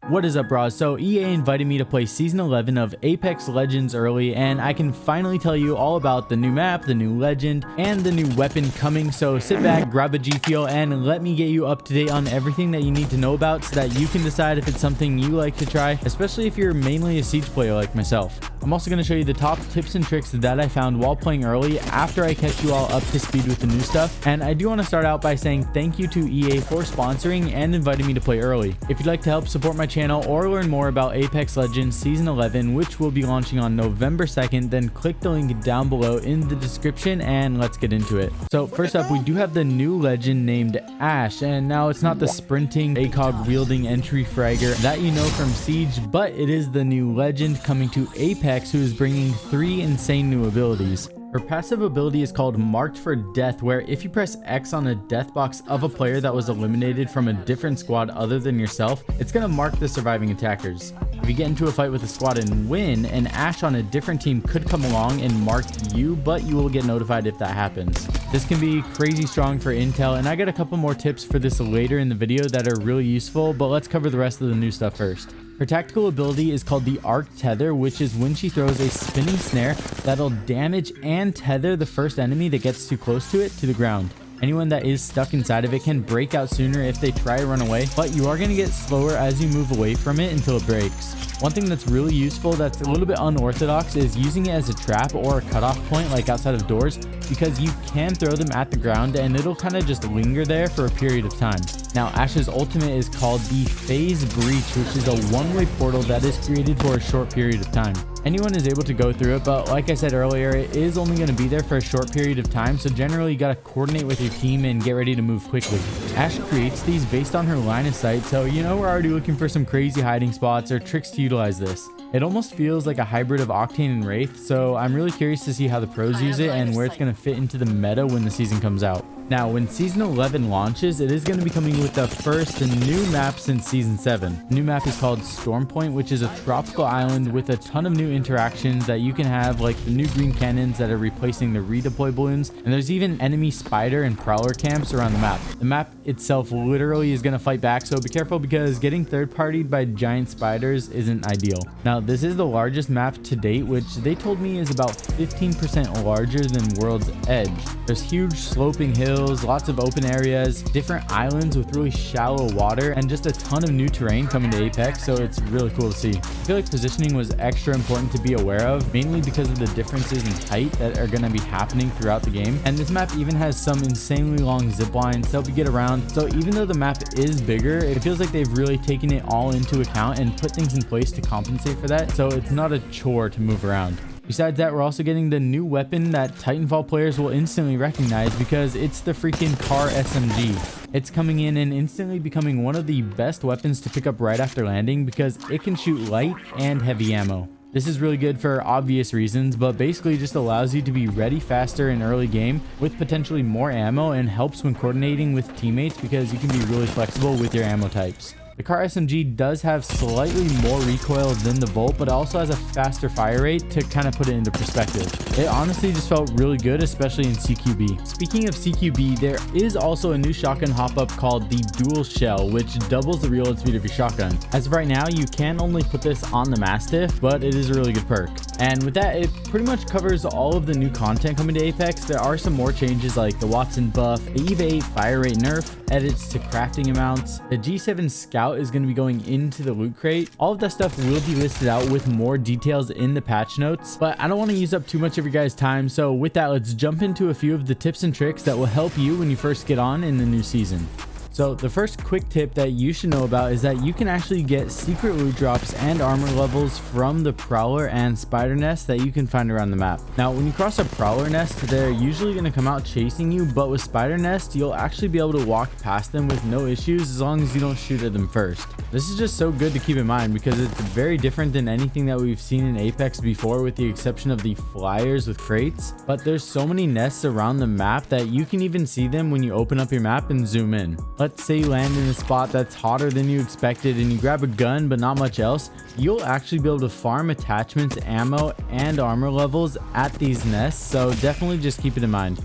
What is up, Brah? So EA invited me to play Season 11 of Apex Legends early, and I can finally tell you all about the new map, the new legend, and the new weapon coming. So sit back, grab a G Fuel, and let me get you up to date on everything that you need to know about so that you can decide if it's something you like to try, especially if you're mainly a Siege player like myself. I'm also going to show you the top tips and tricks that I found while playing early after I catch you all up to speed with the new stuff. And I do want to start out by saying thank you to EA for sponsoring and inviting me to play early. If you'd like to help support my channel or learn more about Apex Legends Season 11, which will be launching on November 2nd, then click the link down below in the description and let's get into it. So first up, we do have the new legend named Ash, and now it's not the sprinting ACOG wielding entry fragger that you know from Siege, but it is the new legend coming to Apex, who is bringing 3 insane new abilities. Her passive ability is called Marked for Death, where if you press X on a death box of a player that was eliminated from a different squad other than yourself, it's going to mark the surviving attackers. If you get into a fight with a squad and win, an Ash on a different team could come along and mark you, but you will get notified if that happens. This can be crazy strong for intel, and I got a couple more tips for this later in the video that are really useful, but let's cover the rest of the new stuff first. Her tactical ability is called the Arc Tether, which is when she throws a spinning snare that'll damage and tether the first enemy that gets too close to it to the ground. Anyone that is stuck inside of it can break out sooner if they try to run away, but you are going to get slower as you move away from it until it breaks. One thing that's really useful that's a little bit unorthodox is using it as a trap or a cutoff point like outside of doors, because you can throw them at the ground and it'll kind of just linger there for a period of time. Now Ash's ultimate is called the Phase Breach, which is a one-way portal that is created for a short period of time. Anyone is able to go through it, but like I said earlier, it is only going to be there for a short period of time, so generally you got to coordinate with your team and get ready to move quickly. Ash creates these based on her line of sight, so you know we're already looking for some crazy hiding spots or tricks to utilize this. It almost feels like a hybrid of Octane and Wraith, so I'm really curious to see how the pros use it and where it's going to fit into the meta when the season comes out. Now, when Season 11 launches, it is going to be coming with the first new map since Season 7. The new map is called Storm Point, which is a tropical island with a ton of new interactions that you can have, like the new green cannons that are replacing the redeploy balloons, and there's even enemy spider and prowler camps around the map. The map itself literally is going to fight back, so be careful because getting third-partied by giant spiders isn't ideal. Now, this is the largest map to date, which they told me is about 15% larger than World's Edge. There's huge sloping hills, lots of open areas, different islands with really shallow water, and just a ton of new terrain coming to Apex, so it's really cool to see. I feel like positioning was extra important to be aware of, mainly because of the differences in height that are going to be happening throughout the game. And this map even has some insanely long zip lines to help you get around, so even though the map is bigger, it feels like they've really taken it all into account and put things in place to compensate for that, so it's not a chore to move around. Besides that, we're also getting the new weapon that Titanfall players will instantly recognize because it's the freaking car SMG. It's coming in and instantly becoming one of the best weapons to pick up right after landing because it can shoot light and heavy ammo. This is really good for obvious reasons, but basically just allows you to be ready faster in early game with potentially more ammo, and helps when coordinating with teammates because you can be really flexible with your ammo types. The car SMG does have slightly more recoil than the Volt, but also has a faster fire rate to kind of put it into perspective. It honestly just felt really good, especially in CQB. Speaking of CQB, there is also a new shotgun hop-up called the Dual Shell, which doubles the reload speed of your shotgun. As of right now, you can only put this on the Mastiff, but it is a really good perk. And with that, it pretty much covers all of the new content coming to Apex. There are some more changes like the Watson buff, the EVA 8 fire rate nerf, edits to crafting amounts. The G7 Scout is going to be going into the loot crate. All of that stuff will be listed out with more details in the patch notes, but I don't want to use up too much of your guys' time, so with that, let's jump into a few of the tips and tricks that will help you when you first get on in the new season. So the first quick tip that you should know about is that you can actually get secret loot drops and armor levels from the prowler and spider nest that you can find around the map. Now, when you cross a prowler nest, they're usually going to come out chasing you, but with spider nest, you'll actually be able to walk past them with no issues as long as you don't shoot at them first. This is just so good to keep in mind because it's very different than anything that we've seen in Apex before, with the exception of the flyers with crates. But there's so many nests around the map that you can even see them when you open up your map and zoom in. Let's say you land in a spot that's hotter than you expected and you grab a gun but not much else, you'll actually be able to farm attachments, ammo, and armor levels at these nests, so definitely just keep it in mind.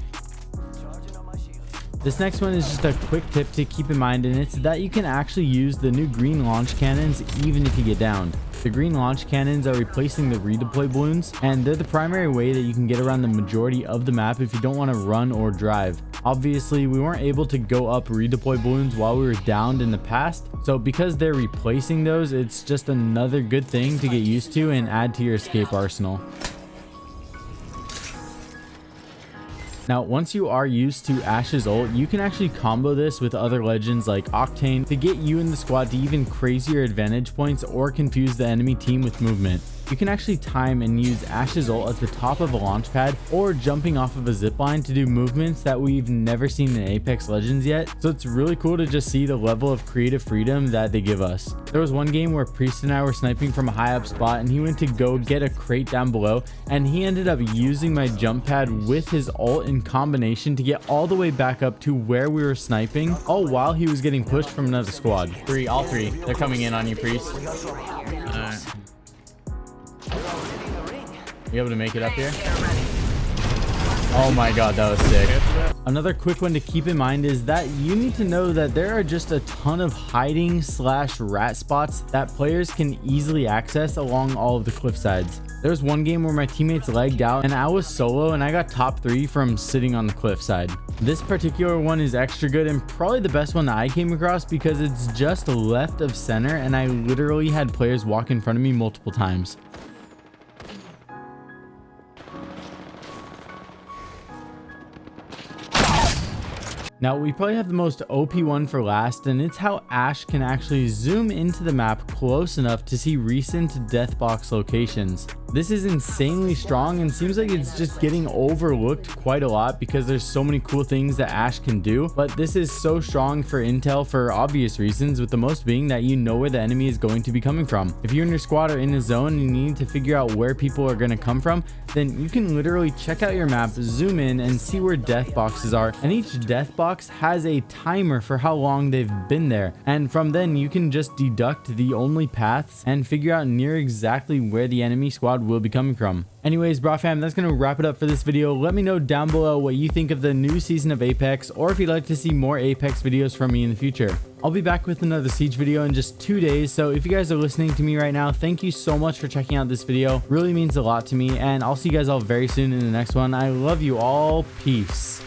This next one is just a quick tip to keep in mind, and it's that you can actually use the new green launch cannons even if you get downed. The green launch cannons are replacing the redeploy balloons, and they're the primary way that you can get around the majority of the map if you don't want to run or drive. Obviously, we weren't able to go up redeploy balloons while we were downed in the past, so because they're replacing those, it's just another good thing to get used to and add to your escape arsenal. Now, once you are used to Ashe's ult, you can actually combo this with other legends like Octane to get you in the squad to even crazier advantage points or confuse the enemy team with movement. You can actually time and use Ashe's ult at the top of a launch pad or jumping off of a zipline to do movements that we've never seen in Apex Legends yet, so it's really cool to just see the level of creative freedom that they give us. There was one game where Priest and I were sniping from a high up spot, and he went to go get a crate down below, and he ended up using my jump pad with his ult in combination to get all the way back up to where we were sniping, all while he was getting pushed from another squad. All three. They're coming in on you, Priest. You able to make it up here? Oh my god, that was sick. Another quick one to keep in mind is that you need to know that there are just a ton of hiding / rat spots that players can easily access along all of the cliff sides. There was one game where my teammates legged out and I was solo and I got top 3 from sitting on the cliff side. This particular one is extra good and probably the best one that I came across because it's just left of center and I literally had players walk in front of me multiple times. Now, we probably have the most OP one for last, and it's how Ashe can actually zoom into the map close enough to see recent death box locations. This is insanely strong and seems like it's just getting overlooked quite a lot because there's so many cool things that Ashe can do, but this is so strong for intel for obvious reasons, with the most being that you know where the enemy is going to be coming from. If you and your squad are in a zone and you need to figure out where people are going to come from, then you can literally check out your map, zoom in, and see where death boxes are, and each death box has a timer for how long they've been there, and from then you can just deduct the only paths and figure out near exactly where the enemy squad will be coming from. Anyways, Brah fam, that's gonna wrap it up for this video. Let me know down below what you think of the new season of Apex, or if you'd like to see more Apex videos from me in the future. I'll be back with another Siege video in just 2 days, so if you guys are listening to me right now, thank you so much for checking out this video. Really means a lot to me, and I'll see you guys all very soon in the next one. I love you all. Peace.